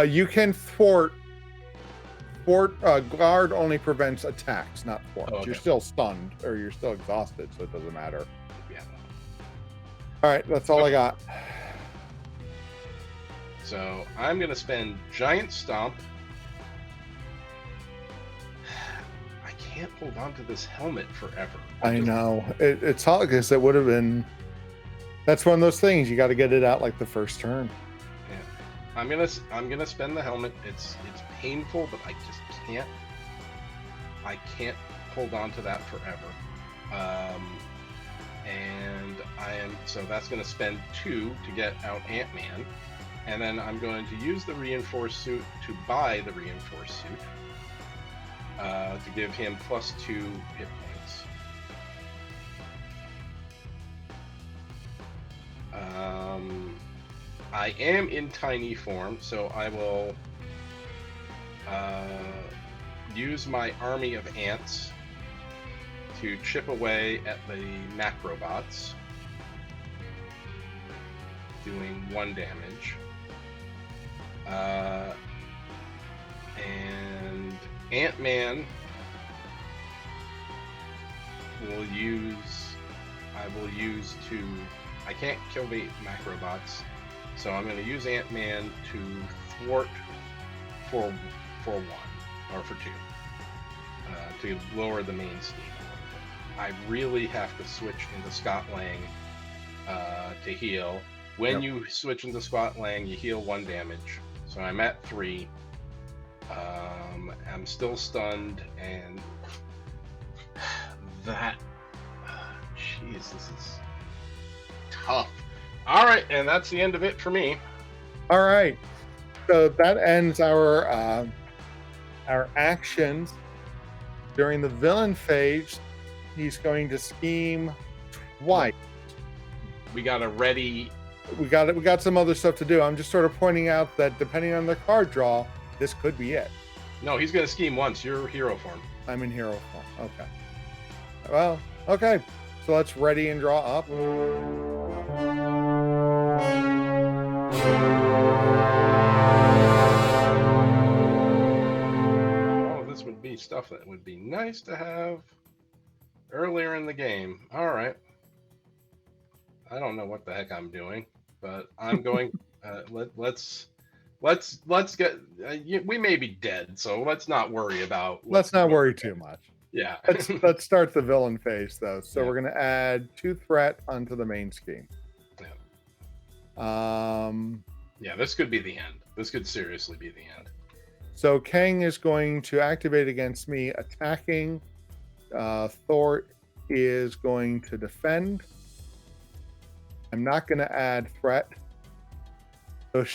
You can thwart. Guard only prevents attacks, not thwart. Oh, okay. You're still stunned, or you're still exhausted, so it doesn't matter. Yeah. All right, that's all I got. So I'm gonna spend Giant Stomp. I can't hold on to this helmet forever. I know it's hard because it would have been. That's one of those things you got to get it out like the first turn. I'm gonna spend the helmet. It's painful, but I just can't. I can't hold on to that forever. And so that's gonna spend 2 to get out Ant-Man, and then I'm going to use the reinforced suit to buy the reinforced suit to give him +2 hit points. I am in tiny form, so I will use my army of ants to chip away at the macrobots, doing 1 damage. And Ant-Man I will use to. I can't kill the macrobots, so I'm going to use Ant-Man to thwart for 1 or for 2 to lower the main steam a little bit. I really have to switch into Scott Lang to heal. When you switch into Scott Lang, you heal 1 damage. So I'm at 3. I'm still stunned, and that. Jeez, this is tough. All right, and that's the end of it for me. All right, so that ends our actions during the villain phase. He's going to scheme twice. We got a ready. We got some other stuff to do. I'm just sort of pointing out that depending on the card draw, this could be it. No, he's going to scheme once. You're hero form. I'm in hero form. Okay. Well, okay. So let's ready and draw up. Oh, this would be stuff that would be nice to have earlier in the game. All right. I don't know what the heck I'm doing, but I'm going. Let's get. We may be dead, so let's not worry about. Let's not worry too much. Yeah. Let's start the villain phase though. So Yeah. we're gonna add 2 threat onto the main scheme. Yeah, this could be the end. This could seriously be the end. So Kang is going to activate against me, attacking. Thor is going to defend. I'm not going to add threat. So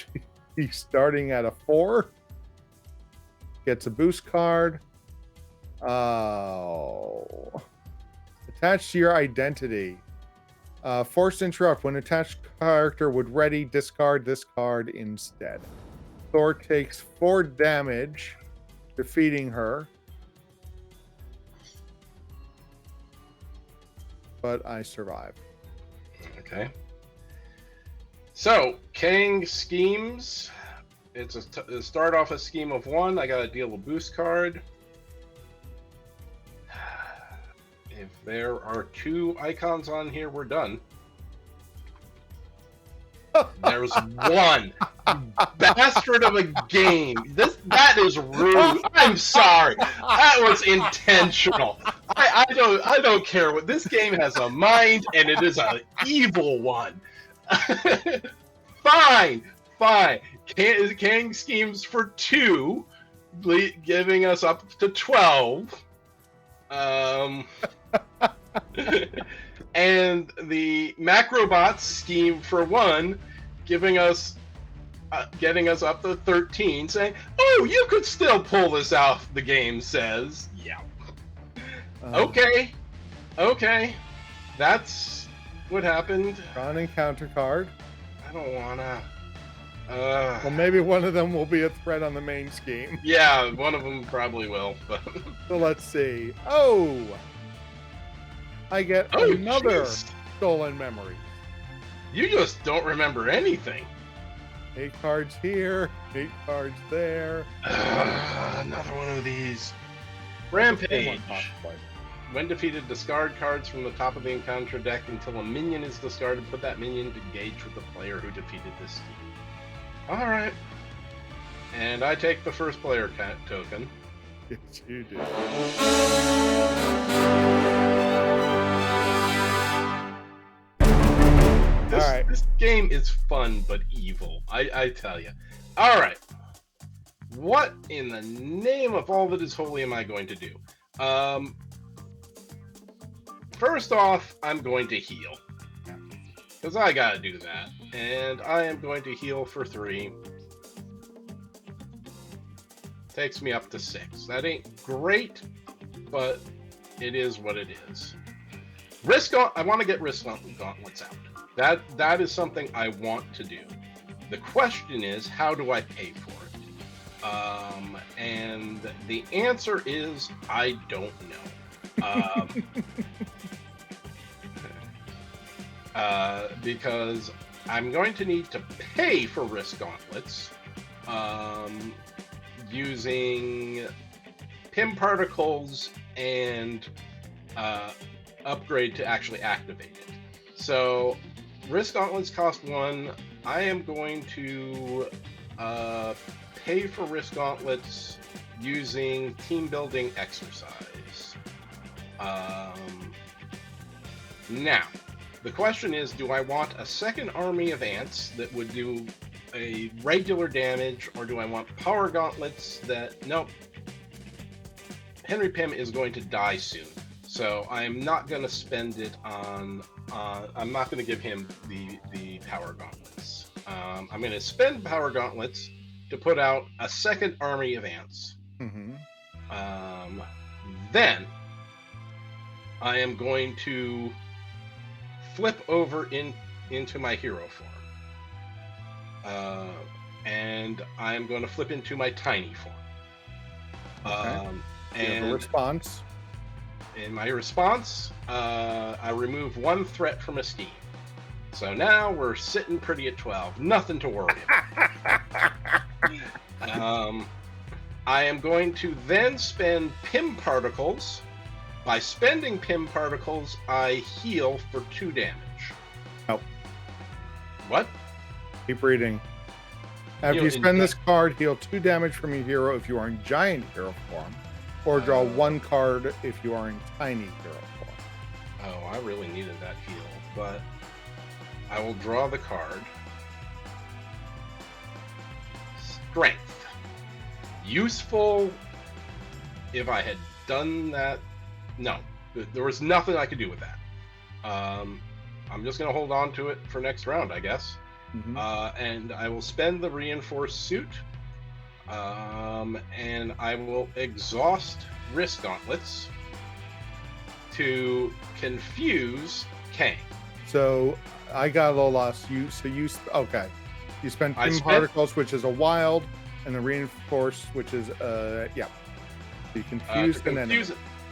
he's starting at a 4. Gets a boost card. Oh. Attached to your identity. Forced interrupt. When attached character would ready, discard this card instead. Thor takes 4 damage, defeating her. But I survive. Okay. So, Kang schemes. It's a start off a scheme of 1. I got to deal a boost card. If there are 2 icons on here, we're done. There's 1. Bastard of a game. That is rude. I'm sorry. That was intentional. I don't care what this game has a mind, and it is an evil one. Fine. Kang schemes for 2, giving us up to 12. And the Macrobots scheme for 1, giving us getting us up to 13, saying, "Oh, you could still pull this off." The game says, "Yeah." Okay, that's what happened. Draw an encounter card. I don't wanna. Well, maybe one of them will be a threat on the main scheme. Yeah, one of them probably will. But so let's see. Oh, I get another stolen memory. You just don't remember anything. 8 cards here, 8 cards there. Another one of these. Rampage. When defeated, discard cards from the top of the encounter deck until a minion is discarded. Put that minion to engage with the player who defeated this scheme. Alright. And I take the first player token. Yes, you do. This game is fun but evil, I tell you. Alright. What in the name of all that is holy am I going to do? First off, I'm going to heal. Because I gotta do that. And I am going to heal for 3. Takes me up to 6. That ain't great, but it is what it is. I want to get Risk Gauntlets out. That is something I want to do. The question is, how do I pay for it? And the answer is, I don't know. Because I'm going to need to pay for Risk Gauntlets using Pim Particles and upgrade to actually activate it. So Risk Gauntlets cost 1. I am going to pay for Risk Gauntlets using Team Building Exercise. Now, the question is, do I want a second army of ants that would do a regular damage, or do I want power gauntlets that... Nope. Henry Pym is going to die soon, so I'm not going to spend it on... I'm not going to give him the power gauntlets. I'm going to spend power gauntlets to put out a second army of ants. Mm-hmm. Then I am going to flip over into my hero form. And I'm going to flip into my tiny form. Okay. And a response. In my response, I remove 1 threat from a scheme. So now we're sitting pretty at 12. Nothing to worry about. I am going to then spend Pim Particles. By spending Pim Particles, I heal for 2 damage. Oh. What? Keep reading. After you spend this card, heal 2 damage from your hero if you are in giant hero form, or draw 1 card if you are in tiny hero form. Oh, I really needed that heal, but I will draw the card. Strength. Useful if I had done that. No, there was nothing I could do with that. I'm just going to hold on to it for next round, I guess. Mm-hmm. And I will spend the reinforced suit. And I will exhaust Risk Gauntlets to confuse Kang. So I got a little lost. Okay. You spent Pim Particles, which is a wild, and the reinforced, which is yeah. So you confused an enemy.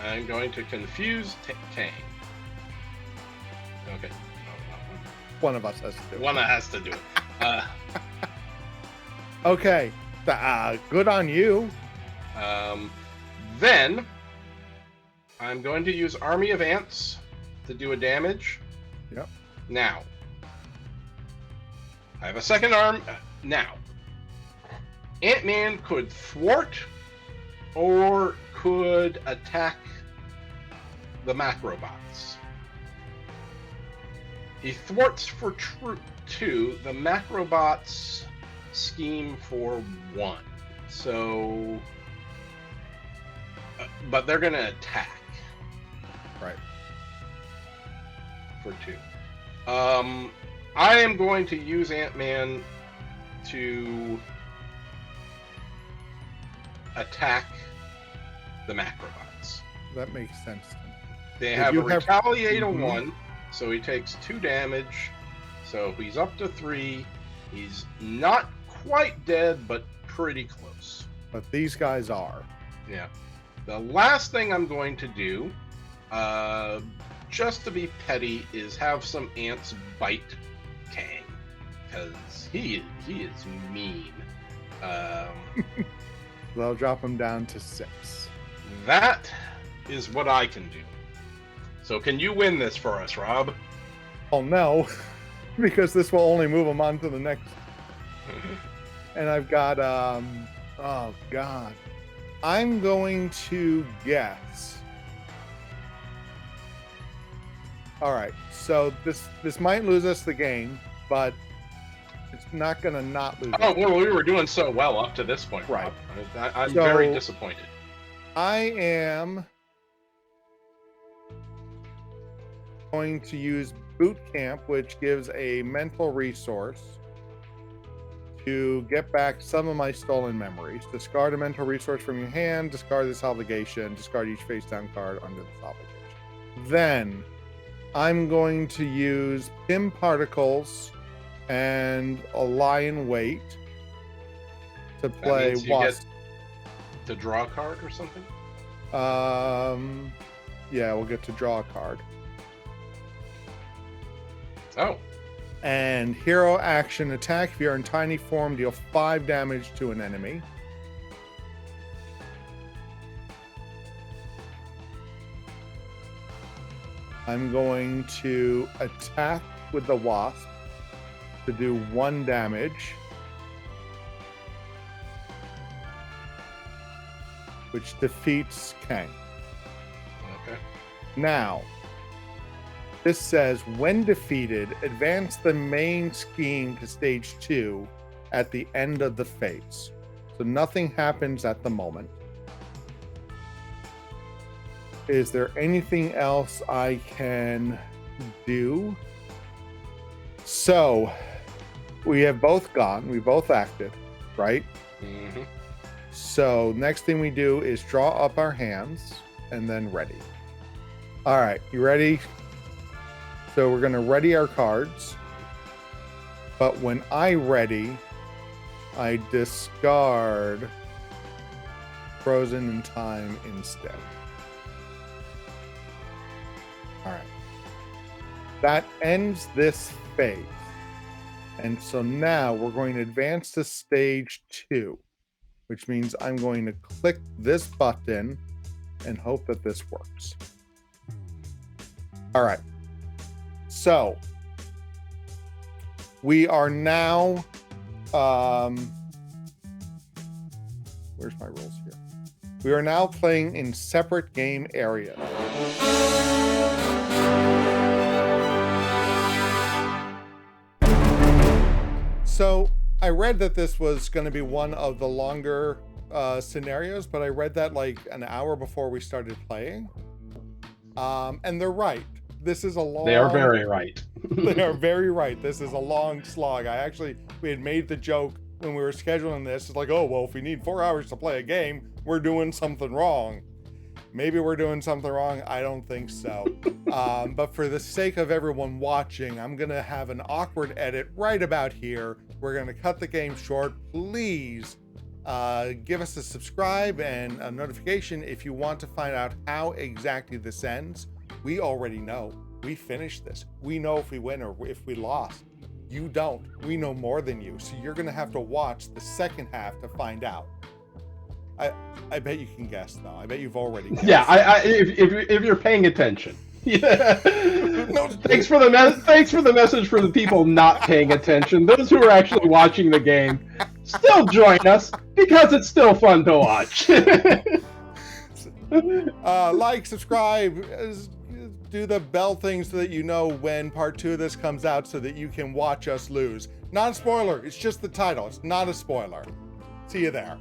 I'm going to confuse Kang. Okay. One of us has to do it. One has to do it. Okay. Good on you. Then I'm going to use Army of Ants to do a damage. Yep. Now, I have a second arm. Now, Ant-Man could thwart or could attack the Macrobots. He thwarts for 2. The Macrobots scheme for 1. So, but they're gonna attack. Right. For 2. I am going to use Ant-Man to attack the Macrobots. That makes sense to me. They have a retaliate of 1, so he takes 2 damage. So he's up to 3. He's not quite dead, but pretty close. But these guys are. Yeah. The last thing I'm going to do, just to be petty, is have some ants bite Kang, because he is mean. They'll drop him down to 6. That is what I can do. So can you win this for us, Rob? Oh no, because this will only move him on to the next. And I've got oh god, I'm going to guess. All right, so this might lose us the game, but it's not going to not lose. Oh, well, we were doing so well up to this point, right? Rob. I'm very disappointed. I am going to use Boot Camp, which gives a mental resource to get back some of my stolen memories. Discard a mental resource from your hand, discard this obligation, discard each face down card under this obligation. Then I'm going to use Pim Particles and a Lion Weight to play Wasp. To draw a card or something? Yeah, we'll get to draw a card. Oh. And hero action attack. If you're in tiny form, deal 5 damage to an enemy. I'm going to attack with the Wasp to do 1 damage, which defeats Kang. Okay. Now, this says, when defeated, advance the main scheme to stage 2 at the end of the phase. So nothing happens at the moment. Is there anything else I can do? So, we have both gone. We both acted, right? Mm-hmm. So, next thing we do is draw up our hands and then ready. All right, you ready? So we're going to ready our cards. But when I ready, I discard Frozen in Time instead. All right. That ends this phase. And so now we're going to advance to stage 2, which means I'm going to click this button and hope that this works. All right. So we are now, where's my rules here? We are now playing in separate game areas. So I read that this was going to be one of the longer scenarios, but I read that like an hour before we started playing. And they're right. This is a long... They are very right. They are very right. This is a long slog. We had made the joke when we were scheduling this. It's like, oh, well, if we need 4 hours to play a game, we're doing something wrong. Maybe we're doing something wrong. I don't think so. But for the sake of everyone watching, I'm going to have an awkward edit right about here. We're going to cut the game short. Please give us a subscribe and a notification if you want to find out how exactly this ends. We already know. We finished this. We know if we win or if we lost. You don't. We know more than you. So you're going to have to watch the second half to find out. I bet you can guess, though. I bet you've already guessed. Yeah, if you're paying attention. Yeah. No, thanks for the message for the people not paying attention. Those who are actually watching the game, still join us because it's still fun to watch. Like, subscribe, do the bell thing so that you know when part 2 of this comes out so that you can watch us lose. Not a spoiler, it's just the title. It's not a spoiler. See you there.